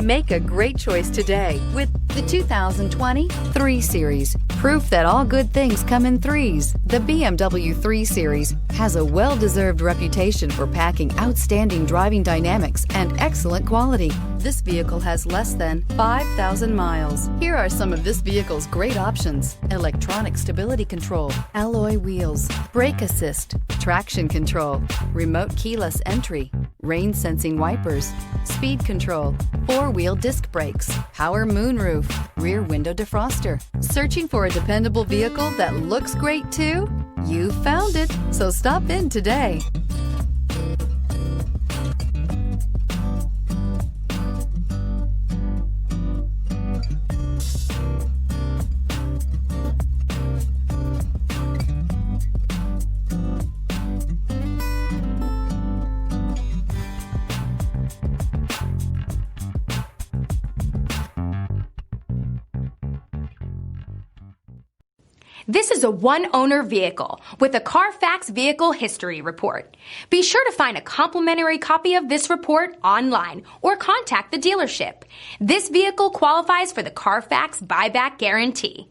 Make a great choice today with the 2020 3 Series. Proof that all good things come in threes. The BMW 3 Series has a well-deserved reputation for packing outstanding driving dynamics and excellent quality. This vehicle has less than 5,000 miles. Here are some of this vehicle's great options: electronic stability control, alloy wheels, brake assist, traction control, remote keyless entry, rain sensing wipers, speed control, 4-wheel disc brakes, power moonroof, rear window defroster. Searching for a dependable vehicle that looks great too? You found it, so stop in today. This is a one-owner vehicle with a Carfax Vehicle History Report. Be sure to find a complimentary copy of this report online or contact the dealership. This vehicle qualifies for the Carfax Buyback Guarantee.